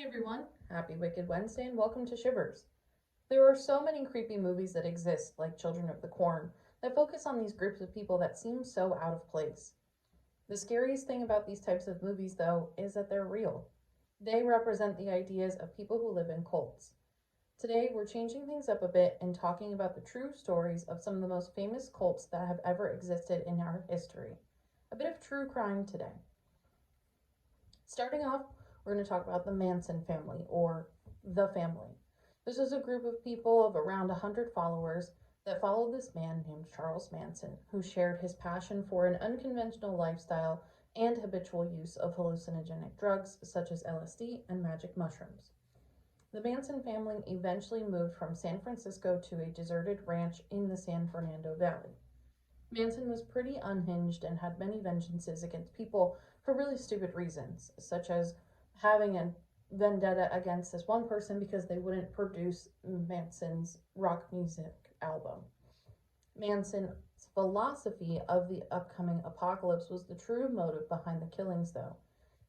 Hi everyone, happy Wicked Wednesday and welcome to Shivers. There are so many creepy movies that exist, like Children of the Corn, that focus on these groups of people that seem so out of place. The scariest thing about these types of movies, though, is that they're real. They represent the ideas of people who live in cults. Today, we're changing things up a bit and talking about the true stories of some of the most famous cults that have ever existed in our history. A bit of true crime today. Starting off, we're going to talk about the Manson family, or the family. This was a group of people of around 100 followers that followed this man named Charles Manson, who shared his passion for an unconventional lifestyle and habitual use of hallucinogenic drugs such as LSD and magic mushrooms. The Manson family eventually moved from San Francisco to a deserted ranch in the San Fernando Valley. Manson was pretty unhinged and had many vengeances against people for really stupid reasons, such as having a vendetta against this one person because they wouldn't produce Manson's rock music album. Manson's philosophy of the upcoming apocalypse was the true motive behind the killings, though.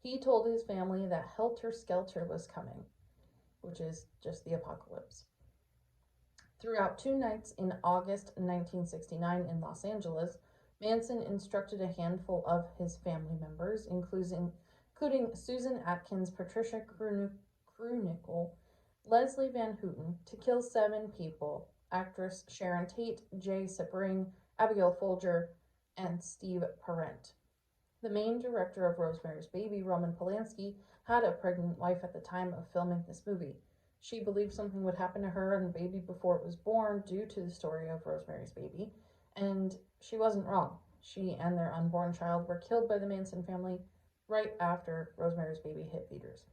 He told his family that Helter Skelter was coming, which is just the apocalypse. Throughout two nights in August 1969 in Los Angeles, Manson instructed a handful of his family members, including Susan Atkins, Patricia Krunickel, Leslie Van Houten, to kill 7 people: actress Sharon Tate, Jay Sebring, Abigail Folger, and Steve Parent. The main director of Rosemary's Baby, Roman Polanski, had a pregnant wife at the time of filming this movie. She believed something would happen to her and the baby before it was born due to the story of Rosemary's Baby, and she wasn't wrong. She and their unborn child were killed by the Manson family right after Rosemary's Baby hit theaters.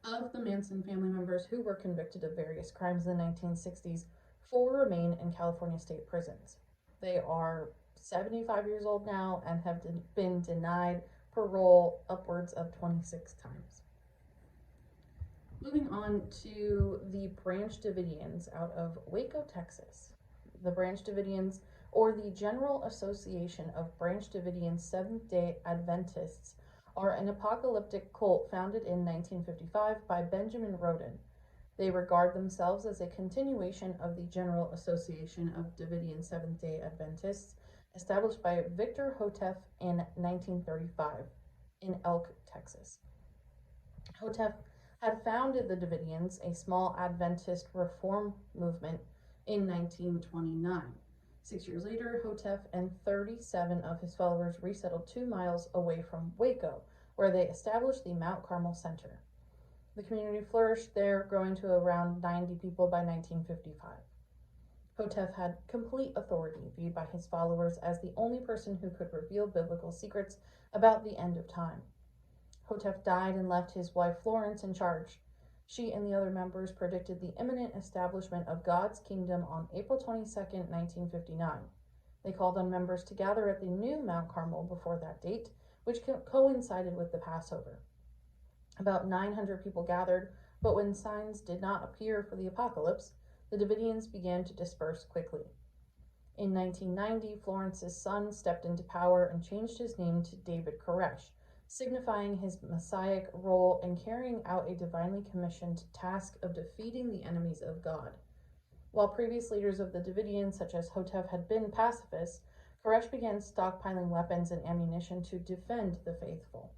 Of the Manson family members who were convicted of various crimes in the 1960s, 4 remain in California state prisons. They are 75 years old now and have been denied parole upwards of 26 times. Moving on to the Branch Davidians out of Waco, Texas. The Branch Davidians, or the General Association of Branch Davidian Seventh day Adventists, are an apocalyptic cult founded in 1955 by Benjamin Roden. They regard themselves as a continuation of the General Association of Davidian Seventh day Adventists, established by Victor Houteff in 1935 in Elk, Texas. Houteff had founded the Davidians, a small Adventist reform movement, in 1929. 6 years later, Houteff and 37 of his followers resettled 2 miles away from Waco, where they established the Mount Carmel Center. The community flourished there, growing to around 90 people by 1955. Houteff had complete authority, viewed by his followers as the only person who could reveal biblical secrets about the end of time. Houteff died and left his wife Florence in charge. She and the other members predicted the imminent establishment of God's kingdom on April 22, 1959. They called on members to gather at the new Mount Carmel before that date, which coincided with the Passover. About 900 people gathered, but when signs did not appear for the apocalypse, the Davidians began to disperse quickly. In 1990, Florence's son stepped into power and changed his name to David Koresh, signifying his messianic role in carrying out a divinely commissioned task of defeating the enemies of God. While previous leaders of the Davidians, such as Houteff, had been pacifists, Koresh began stockpiling weapons and ammunition to defend the faithful.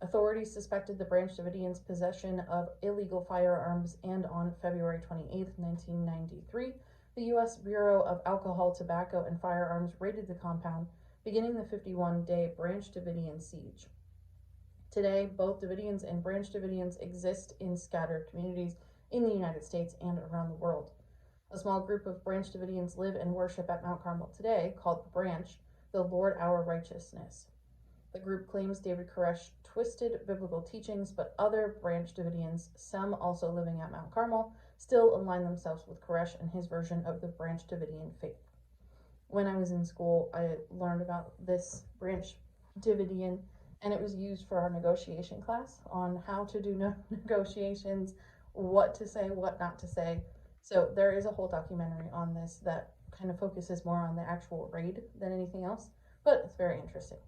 Authorities suspected the Branch Davidians' possession of illegal firearms, and on February 28, 1993, the U.S. Bureau of Alcohol, Tobacco, and Firearms raided the compound, beginning the 51-day Branch Davidian siege. Today, both Davidians and Branch Davidians exist in scattered communities in the United States and around the world. A small group of Branch Davidians live and worship at Mount Carmel today, called the Branch, the Lord Our Righteousness. The group claims David Koresh twisted biblical teachings, but other Branch Davidians, some also living at Mount Carmel, still align themselves with Koresh and his version of the Branch Davidian faith. When I was in school, I learned about this Branch Davidian, and it was used for our negotiation class on how to do negotiations, what to say, what not to say. So there is a whole documentary on this that kind of focuses more on the actual raid than anything else, but it's very interesting.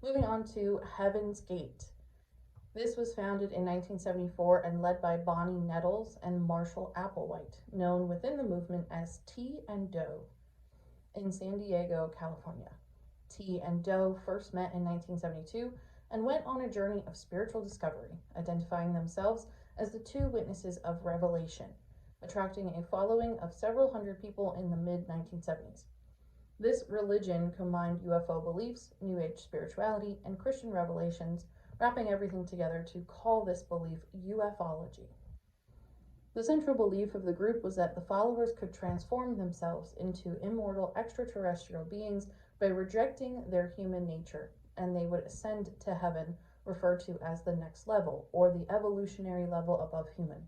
Moving on to Heaven's Gate. This was founded in 1974 and led by Bonnie Nettles and Marshall Applewhite, known within the movement as Tea and Doe, in San Diego, California. Tea and Doe first met in 1972 and went on a journey of spiritual discovery, identifying themselves as the two witnesses of revelation, attracting a following of several hundred people in the mid-1970s. This religion combined UFO beliefs, New Age spirituality, and Christian revelations, wrapping everything together to call this belief ufology. The central belief of the group was that the followers could transform themselves into immortal extraterrestrial beings by rejecting their human nature, and they would ascend to heaven, referred to as the next level, or the evolutionary level above human.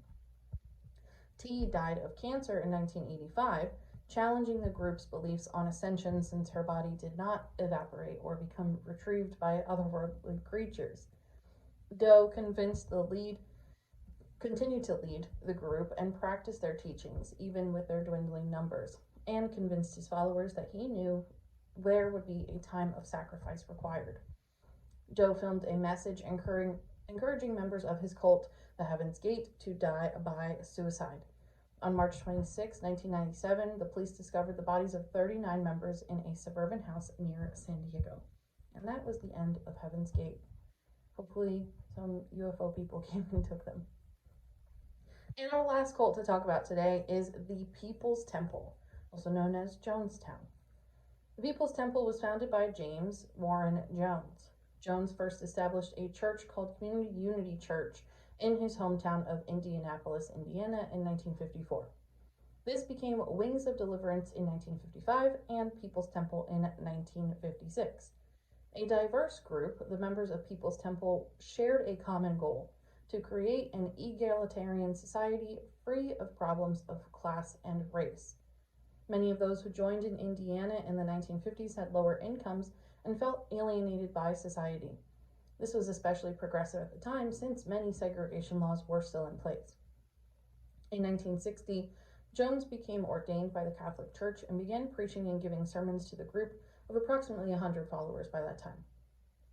T died of cancer in 1985, challenging the group's beliefs on ascension since her body did not evaporate or become retrieved by otherworldly creatures. Doe continued to lead the group and practice their teachings, even with their dwindling numbers, and convinced his followers that he knew there would be a time of sacrifice required. Doe filmed a message encouraging members of his cult, the Heaven's Gate, to die by suicide. On March 26, 1997, the police discovered the bodies of 39 members in a suburban house near San Diego. And that was the end of Heaven's Gate. Hopefully some UFO people came and took them. And our last cult to talk about today is the People's Temple, also known as Jonestown. The People's Temple was founded by James Warren Jones. Jones first established a church called Community Unity Church in his hometown of Indianapolis, Indiana in 1954. This became Wings of Deliverance in 1955 and People's Temple in 1956. A diverse group, the members of People's Temple shared a common goal: to create an egalitarian society free of problems of class and race. Many of those who joined in Indiana in the 1950s had lower incomes and felt alienated by society. This was especially progressive at the time, since many segregation laws were still in place. In 1960, Jones became ordained by the Catholic Church and began preaching and giving sermons to the group of approximately 100 followers by that time.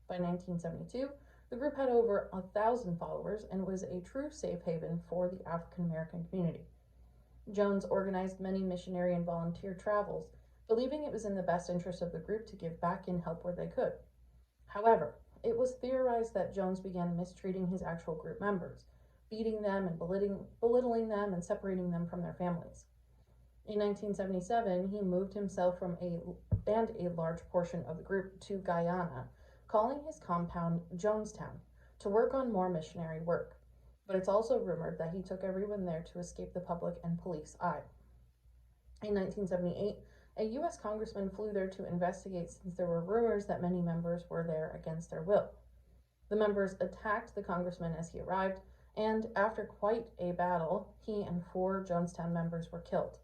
By 1972, the group had over 1,000 followers and was a true safe haven for the African American community. Jones organized many missionary and volunteer travels, believing it was in the best interest of the group to give back and help where they could. However, it was theorized that Jones began mistreating his actual group members, beating them and belittling them and separating them from their families. In 1977, he moved himself and a large portion of the group to Guyana, calling his compound Jonestown, to work on more missionary work. But it's also rumored that he took everyone there to escape the public and police eye. In 1978, a U.S. congressman flew there to investigate, since there were rumors that many members were there against their will. The members attacked the congressman as he arrived, and after quite a battle, he and 4 Jonestown members were killed.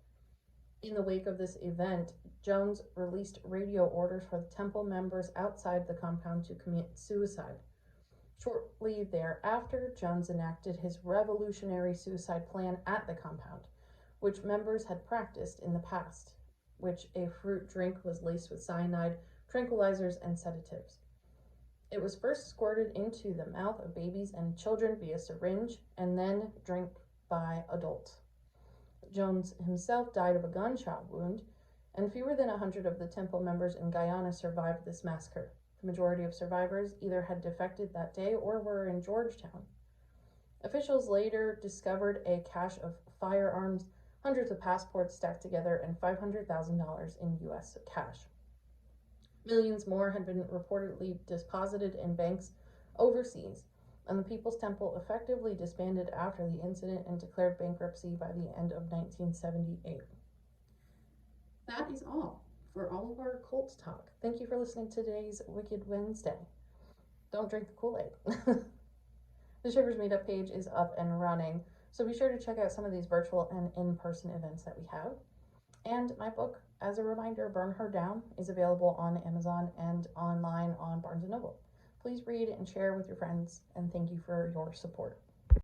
In the wake of this event, Jones released radio orders for the temple members outside the compound to commit suicide. Shortly thereafter, Jones enacted his revolutionary suicide plan at the compound, which members had practiced in the past, which a fruit drink was laced with cyanide, tranquilizers, and sedatives. It was first squirted into the mouth of babies and children via syringe, and then drank by adults. Jones himself died of a gunshot wound, and fewer than 100 of the temple members in Guyana survived this massacre. The majority of survivors either had defected that day or were in Georgetown. Officials later discovered a cache of firearms, hundreds of passports stacked together, and $500,000 in U.S. cash. Millions more had been reportedly deposited in banks overseas, and the People's Temple effectively disbanded after the incident and declared bankruptcy by the end of 1978. That is all for all of our cult talk. Thank you for listening to today's Wicked Wednesday. Don't drink the Kool-Aid. The Shivers Meetup page is up and running, so be sure to check out some of these virtual and in-person events that we have. And my book, as a reminder, Burn Her Down, is available on Amazon and online on Barnes & Noble. Please read and share with your friends, and thank you for your support.